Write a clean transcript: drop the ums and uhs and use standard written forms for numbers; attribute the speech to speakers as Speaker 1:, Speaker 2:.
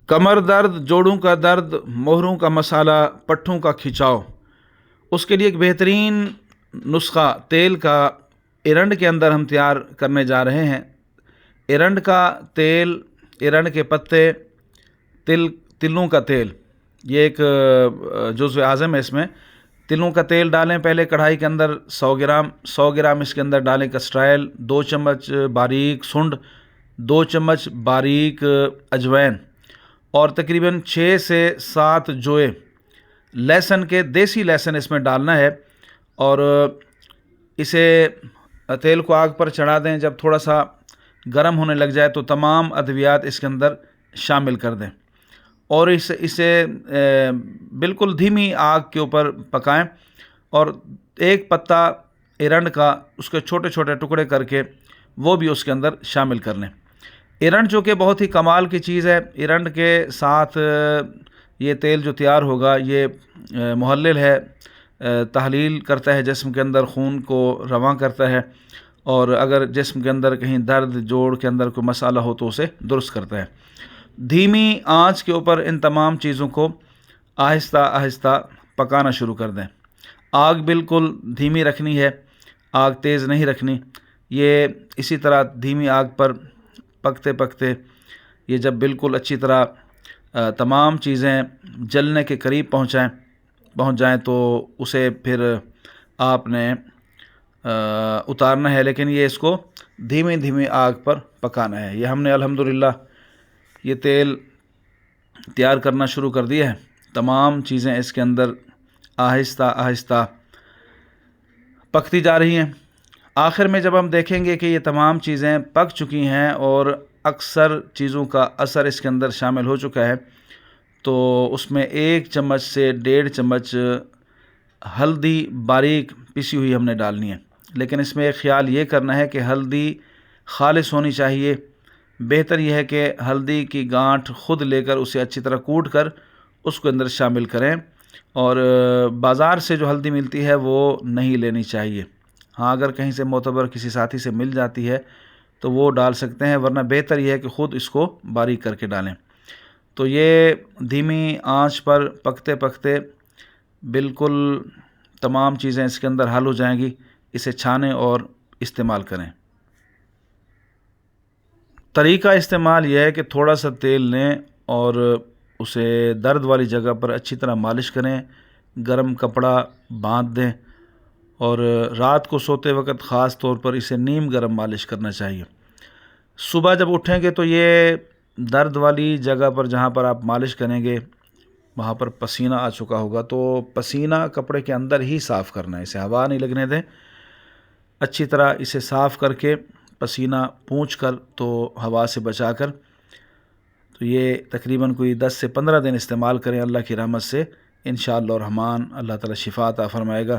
Speaker 1: کمر درد، جوڑوں کا درد، موہروں کا مسالہ، پٹھوں کا کھچاؤ، اس کے لیے ایک بہترین نسخہ تیل کا ایرنڈ کے اندر ہم تیار کرنے جا رہے ہیں۔ ایرنڈ کا تیل، ایرنڈ کے پتے، تلوں کا تیل، یہ ایک جزو اعظم ہے۔ اس میں تلوں کا تیل ڈالیں پہلے کڑھائی کے اندر 100 گرام اس کے اندر ڈالیں کسٹرائل، 2 چمچ باریک سنڈ، 2 چمچ باریک اجوائن، اور تقریباً 6 سے 7 جوئے لہسن کے، دیسی لہسن اس میں ڈالنا ہے، اور اسے تیل کو آگ پر چڑھا دیں۔ جب تھوڑا سا گرم ہونے لگ جائے تو تمام ادویات اس کے اندر شامل کر دیں، اور اسے بالکل دھیمی آگ کے اوپر پکائیں، اور ایک پتا ایرنڈ کا اس کے چھوٹے چھوٹے ٹکڑے کر کے وہ بھی اس کے اندر شامل کر لیں۔ ایرنڈ جو کہ بہت ہی کمال کی چیز ہے، ایرنڈ کے ساتھ یہ تیل جو تیار ہوگا یہ محلل ہے، تحلیل کرتا ہے جسم کے اندر، خون کو رواں کرتا ہے، اور اگر جسم کے اندر کہیں درد، جوڑ کے اندر کوئی مسئلہ ہو تو اسے درست کرتا ہے۔ دھیمی آنچ کے اوپر ان تمام چیزوں کو آہستہ آہستہ پکانا شروع کر دیں۔ آگ بالکل دھیمی رکھنی ہے، آگ تیز نہیں رکھنی۔ یہ اسی طرح دھیمی آگ پر پکتے پکتے یہ جب بالکل اچھی طرح تمام چیزیں جلنے کے قریب پہنچ جائیں تو اسے پھر آپ نے اتارنا ہے، لیکن یہ اس کو دھیمی آگ پر پکانا ہے۔ یہ ہم نے الحمدللہ یہ تیل تیار کرنا شروع کر دیا ہے۔ تمام چیزیں اس کے اندر آہستہ آہستہ پکتی جا رہی ہیں۔ آخر میں جب ہم دیکھیں گے کہ یہ تمام چیزیں پک چکی ہیں اور اکثر چیزوں کا اثر اس کے اندر شامل ہو چکا ہے، تو اس میں 1 چمچ سے 1.5 چمچ ہلدی باریک پسی ہوئی ہم نے ڈالنی ہے۔ لیکن اس میں ایک خیال یہ کرنا ہے کہ ہلدی خالص ہونی چاہیے۔ بہتر یہ ہے کہ ہلدی کی گانٹھ خود لے کر اسے اچھی طرح کوٹ کر اس کو اندر شامل کریں، اور بازار سے جو ہلدی ملتی ہے وہ نہیں لینی چاہیے۔ ہاں، اگر کہیں سے معتبر کسی ساتھی سے مل جاتی ہے تو وہ ڈال سکتے ہیں، ورنہ بہتر یہ ہے کہ خود اس کو باریک کر کے ڈالیں۔ تو یہ دھیمی آنچ پر پکتے پکتے بالکل تمام چیزیں اس کے اندر حل ہو جائیں گی۔ اسے چھانیں اور استعمال کریں۔ طریقہ استعمال یہ ہے کہ تھوڑا سا تیل لیں اور اسے درد والی جگہ پر اچھی طرح مالش کریں، گرم کپڑا باندھ دیں، اور رات کو سوتے وقت خاص طور پر اسے نیم گرم مالش کرنا چاہیے۔ صبح جب اٹھیں گے تو یہ درد والی جگہ پر جہاں پر آپ مالش کریں گے وہاں پر پسینہ آ چکا ہوگا، تو پسینہ کپڑے کے اندر ہی صاف کرنا ہے، اسے ہوا نہیں لگنے دیں۔ اچھی طرح اسے صاف کر کے پسینہ پونچھ کر تو ہوا سے بچا کر، تو یہ تقریباً کوئی 10 سے 15 دن استعمال کریں۔ اللہ کی رحمت سے انشاءاللہ الرحمن اللہ تعالی شفا عطا فرمائے گا۔